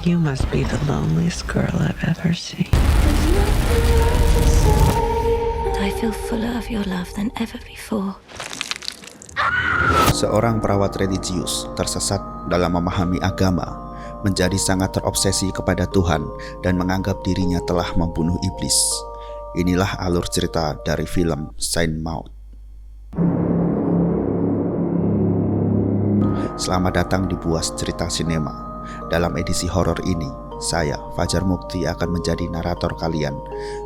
You must be the loneliest girl I've ever seen. I feel fuller of your love than ever before. Seorang perawat religius tersesat dalam memahami agama, menjadi sangat terobsesi kepada Tuhan dan menganggap dirinya telah membunuh iblis. Inilah alur cerita dari film Saint Maud. Selamat datang di Buas Cerita Sinema. Dalam edisi horor ini, saya, Fajar Mukti, akan menjadi narator kalian.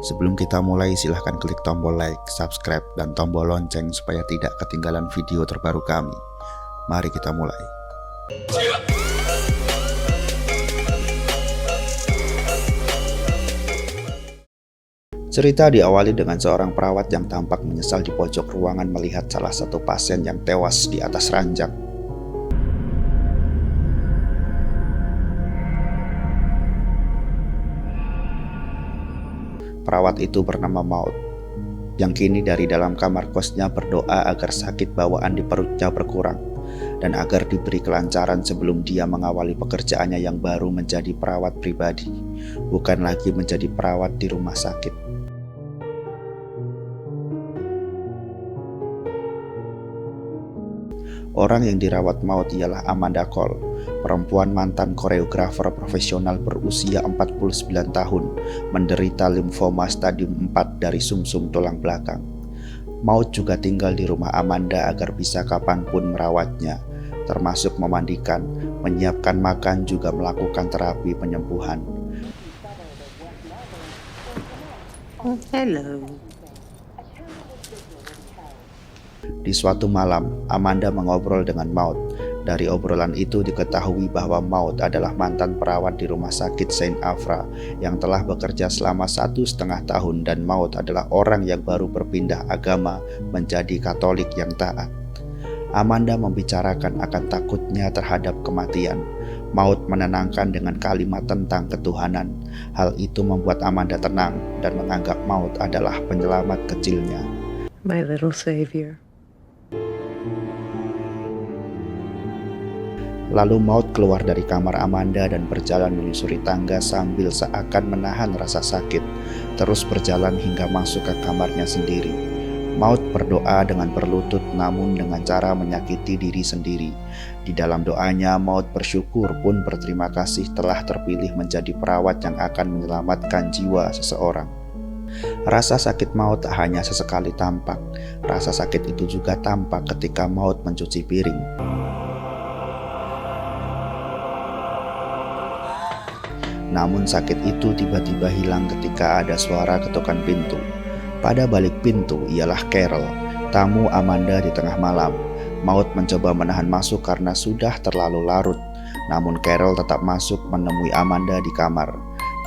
Sebelum kita mulai, silahkan klik tombol like, subscribe, dan tombol lonceng supaya tidak ketinggalan video terbaru kami. Mari kita mulai. Cerita diawali dengan seorang perawat yang tampak menyesal di pojok ruangan melihat salah satu pasien yang tewas di atas ranjang. Perawat itu bernama Maud, yang kini dari dalam kamar kosnya berdoa agar sakit bawaan di perutnya berkurang dan agar diberi kelancaran sebelum dia mengawali pekerjaannya yang baru menjadi perawat pribadi, bukan lagi menjadi perawat di rumah sakit. Orang yang dirawat Maud ialah Amanda Cole, perempuan mantan koreografer profesional berusia 49 tahun, menderita limfoma stadium 4 dari sumsum tulang belakang. Maud juga tinggal di rumah Amanda agar bisa kapanpun merawatnya, termasuk memandikan, menyiapkan makan, juga melakukan terapi penyembuhan. Oh, hello. Di suatu malam, Amanda mengobrol dengan Maud. Dari obrolan itu diketahui bahwa Maud adalah mantan perawat di rumah sakit Saint Afra yang telah bekerja selama 1,5 tahun, dan Maud adalah orang yang baru berpindah agama menjadi Katolik yang taat. Amanda membicarakan akan takutnya terhadap kematian. Maud menenangkan dengan kalimat tentang ketuhanan. Hal itu membuat Amanda tenang dan menganggap Maud adalah penyelamat kecilnya. My little savior. Lalu Maud keluar dari kamar Amanda dan berjalan menyusuri tangga sambil seakan menahan rasa sakit, terus berjalan hingga masuk ke kamarnya sendiri. Maud berdoa dengan berlutut namun dengan cara menyakiti diri sendiri. Di dalam doanya, Maud bersyukur pun berterima kasih telah terpilih menjadi perawat yang akan menyelamatkan jiwa seseorang. Rasa sakit Maud tak hanya sesekali tampak, rasa sakit itu juga tampak ketika Maud mencuci piring. Namun sakit itu tiba-tiba hilang ketika ada suara ketukan pintu. Pada balik pintu ialah Carol, tamu Amanda di tengah malam. Maud mencoba menahan masuk karena sudah terlalu larut. Namun Carol tetap masuk menemui Amanda di kamar.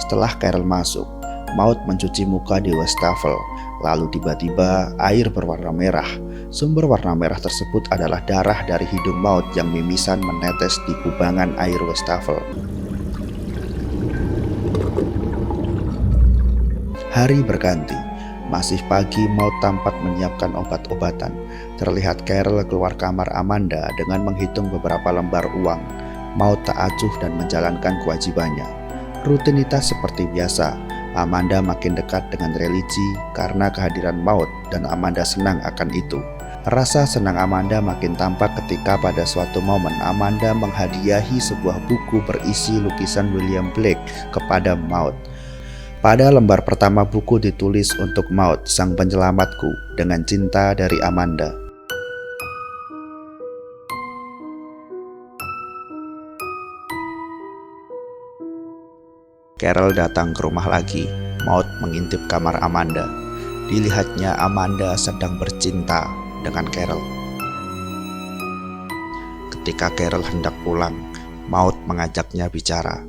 Setelah Carol masuk, Maud mencuci muka di wastafel. Lalu tiba-tiba air berwarna merah. Sumber warna merah tersebut adalah darah dari hidung Maud yang mimisan menetes di kubangan air wastafel. Hari berganti, masih pagi Maud tampak menyiapkan obat-obatan. Terlihat Carol keluar kamar Amanda dengan menghitung beberapa lembar uang. Maud tak acuh dan menjalankan kewajibannya. Rutinitas seperti biasa, Amanda makin dekat dengan religi karena kehadiran Maud dan Amanda senang akan itu. Rasa senang Amanda makin tampak ketika pada suatu momen Amanda menghadiahi sebuah buku berisi lukisan William Blake kepada Maud. Pada lembar pertama buku ditulis untuk Maud, sang penyelamatku, dengan cinta dari Amanda. Carol datang ke rumah lagi. Maud mengintip kamar Amanda. Dilihatnya Amanda sedang bercinta dengan Carol. Ketika Carol hendak pulang, Maud mengajaknya bicara.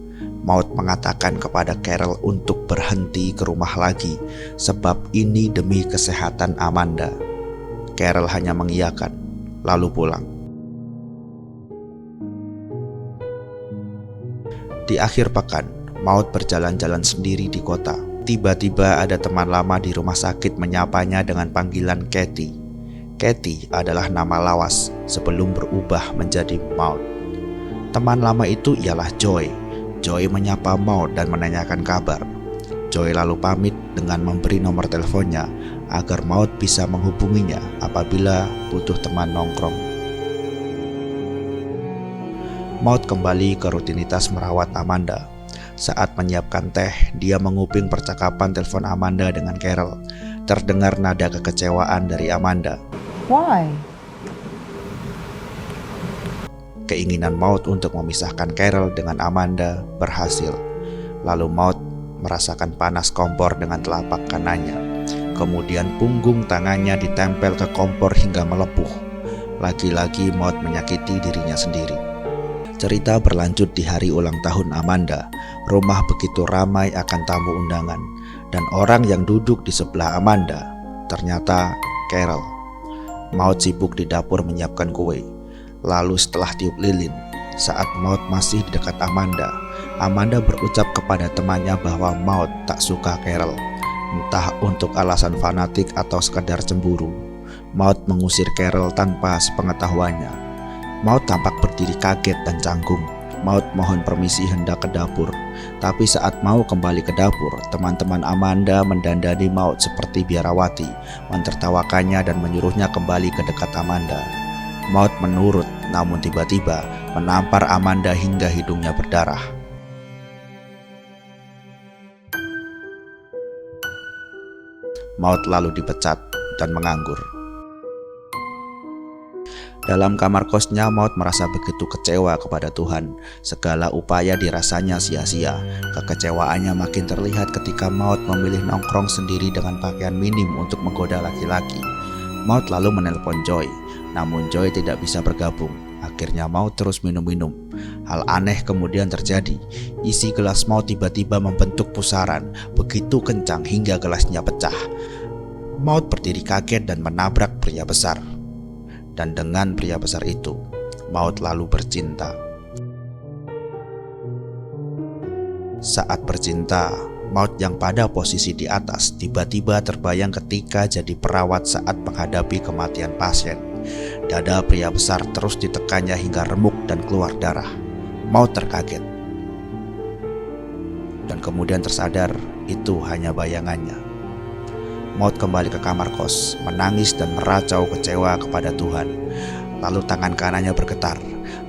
Maud mengatakan kepada Carol untuk berhenti ke rumah lagi, sebab ini demi kesehatan Amanda. Carol hanya mengiyakan, lalu pulang. Di akhir pekan, Maud berjalan-jalan sendiri di kota. Tiba-tiba ada teman lama di rumah sakit menyapanya dengan panggilan Kathy. Kathy adalah nama lawas sebelum berubah menjadi Maud. Teman lama itu ialah Joy. Joy menyapa Maud dan menanyakan kabar. Joy lalu pamit dengan memberi nomor teleponnya agar Maud bisa menghubunginya apabila butuh teman nongkrong. Maud kembali ke rutinitas merawat Amanda. Saat menyiapkan teh, dia menguping percakapan telepon Amanda dengan Carol. Terdengar nada kekecewaan dari Amanda. Why? Keinginan Maud untuk memisahkan Carol dengan Amanda berhasil. Lalu Maud merasakan panas kompor dengan telapak kanannya. Kemudian punggung tangannya ditempel ke kompor hingga melepuh. Lagi-lagi Maud menyakiti dirinya sendiri. Cerita berlanjut di hari ulang tahun Amanda. Rumah begitu ramai akan tamu undangan. Dan orang yang duduk di sebelah Amanda ternyata Carol. Maud sibuk di dapur menyiapkan kue. Lalu setelah tiup lilin, saat Maud masih di dekat Amanda, Amanda berucap kepada temannya bahwa Maud tak suka Carol. Entah untuk alasan fanatik atau sekadar cemburu, Maud mengusir Carol tanpa sepengetahuannya. Maud tampak berdiri kaget dan canggung. Maud mohon permisi hendak ke dapur. Tapi saat mau kembali ke dapur, teman-teman Amanda mendandani Maud seperti biarawati, mentertawakannya dan menyuruhnya kembali ke dekat Amanda. Maud menurut, namun tiba-tiba menampar Amanda hingga hidungnya berdarah. Maud lalu dipecat dan menganggur. Dalam kamar kosnya, Maud merasa begitu kecewa kepada Tuhan. Segala upaya dirasanya sia-sia. Kekecewaannya makin terlihat ketika Maud memilih nongkrong sendiri dengan pakaian minim untuk menggoda laki-laki. Maud lalu menelpon Joy, namun Joy tidak bisa bergabung. Akhirnya Maud terus minum-minum. Hal aneh kemudian terjadi. Isi gelas Maud tiba-tiba membentuk pusaran begitu kencang hingga gelasnya pecah. Maud berdiri kaget dan menabrak pria besar. Dan dengan pria besar itu, Maud lalu bercinta. Saat bercinta, Maud yang pada posisi di atas tiba-tiba terbayang ketika jadi perawat saat menghadapi kematian pasien. Dada pria besar terus ditekannya hingga remuk dan keluar darah. Maud terkaget dan kemudian tersadar itu hanya bayangannya. Maud kembali ke kamar kos, menangis dan meracau kecewa kepada Tuhan. Lalu tangan kanannya bergetar,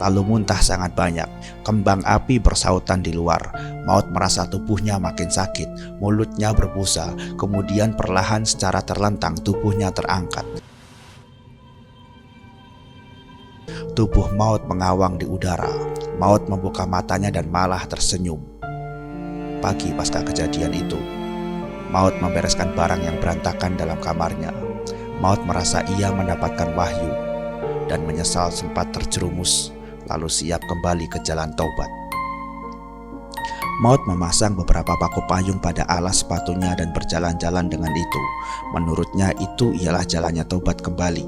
lalu muntah sangat banyak. Kembang api bersautan di luar. Maud merasa tubuhnya makin sakit, mulutnya berbusa. Kemudian perlahan secara terlentang tubuhnya terangkat. Tubuh Maud mengawang di udara. Maud membuka matanya dan malah tersenyum. Pagi pasca kejadian itu, Maud membereskan barang yang berantakan dalam kamarnya. Maud merasa ia mendapatkan wahyu dan menyesal sempat terjerumus, lalu siap kembali ke jalan taubat. Maud memasang beberapa paku payung pada alas sepatunya dan berjalan-jalan dengan itu. Menurutnya itu ialah jalannya taubat kembali.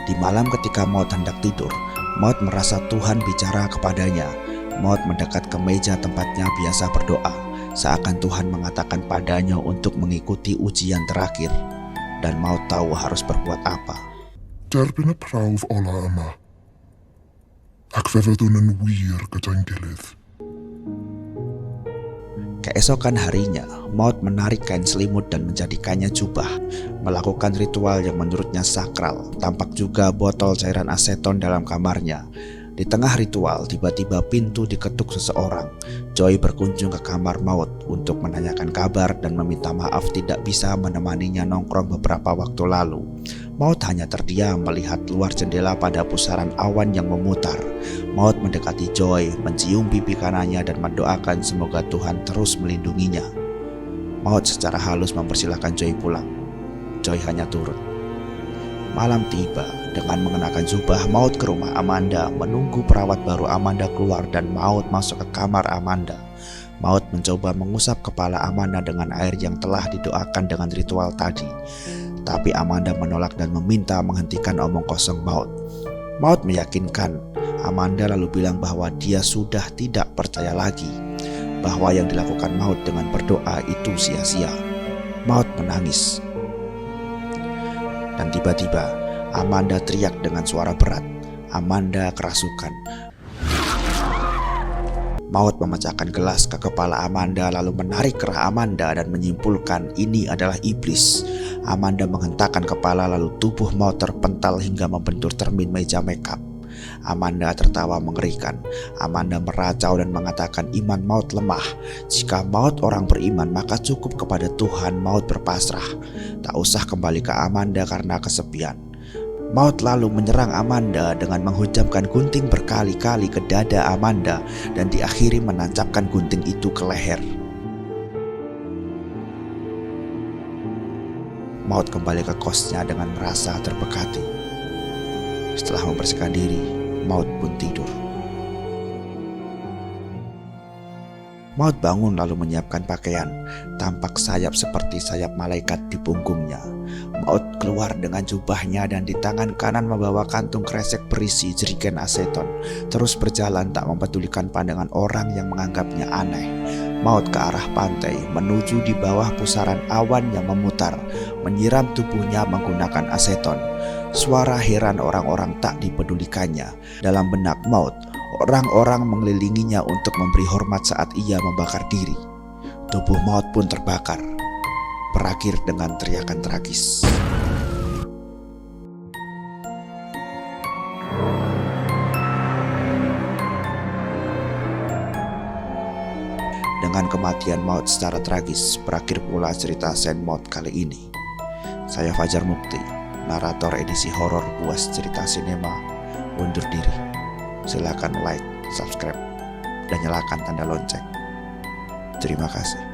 Di malam ketika Maud hendak tidur, Maud merasa Tuhan bicara kepadanya. Maud mendekat ke meja tempatnya biasa berdoa, seakan Tuhan mengatakan padanya untuk mengikuti ujian terakhir. Dan Maud tahu harus berbuat apa. Derbyn y prawf ola yma, ac fe fyddwn yn wir gyda'n gilydd. Keesokan harinya, Maud menarik kain selimut dan menjadikannya jubah, melakukan ritual yang menurutnya sakral. Tampak juga botol cairan aseton dalam kamarnya. Di tengah ritual, tiba-tiba pintu diketuk seseorang. Joy berkunjung ke kamar Maud untuk menanyakan kabar dan meminta maaf tidak bisa menemaninya nongkrong beberapa waktu lalu. Maud hanya terdiam melihat luar jendela pada pusaran awan yang memutar. Maud mendekati Joy, mencium pipi kanannya dan mendoakan semoga Tuhan terus melindunginya. Maud secara halus mempersilahkan Joy pulang. Joy hanya turut. Malam tiba. Dengan mengenakan jubah, Maud ke rumah Amanda, menunggu perawat baru Amanda keluar dan Maud masuk ke kamar Amanda. Maud mencoba mengusap kepala Amanda dengan air yang telah didoakan dengan ritual tadi. Tapi Amanda menolak dan meminta menghentikan omong kosong Maud. Maud meyakinkan. Amanda lalu bilang bahwa dia sudah tidak percaya lagi, bahwa yang dilakukan Maud dengan berdoa itu sia-sia. Maud menangis. Dan tiba-tiba Amanda teriak dengan suara berat. Amanda kerasukan. Maut memecahkan gelas ke kepala Amanda lalu menarik kerah Amanda dan menyimpulkan ini adalah iblis. Amanda menghentakkan kepala lalu tubuh Maut terpental hingga membentur cermin meja makeup. Amanda tertawa mengerikan. Amanda meracau dan mengatakan iman Maut lemah. Jika Maut orang beriman maka cukup kepada Tuhan. Maut berpasrah. Tak usah kembali ke Amanda karena kesepian. Maut lalu menyerang Amanda dengan menghujamkan gunting berkali-kali ke dada Amanda dan diakhiri menancapkan gunting itu ke leher. Maut kembali ke kosnya dengan merasa terbekati. Setelah membersihkan diri, Maut pun tidur. Maut bangun lalu menyiapkan pakaian. Tampak sayap seperti sayap malaikat di punggungnya. Maut keluar dengan jubahnya dan di tangan kanan membawa kantung kresek berisi jerigen aseton. Terus berjalan tak mempedulikan pandangan orang yang menganggapnya aneh. Maut ke arah pantai menuju di bawah pusaran awan yang memutar, menyiram tubuhnya menggunakan aseton. Suara heran orang-orang tak dipedulikannya. Dalam benak Maut, orang-orang mengelilinginya untuk memberi hormat saat ia membakar diri. Tubuh Maut pun terbakar, berakhir dengan teriakan tragis. Dengan kematian Maut secara tragis, berakhir pula cerita Saint Maud kali ini. Saya Fajar Mukti, narator edisi horor Puas Cerita Sinema, undur diri. Silakan like, subscribe, dan nyalakan tanda lonceng. Terima kasih.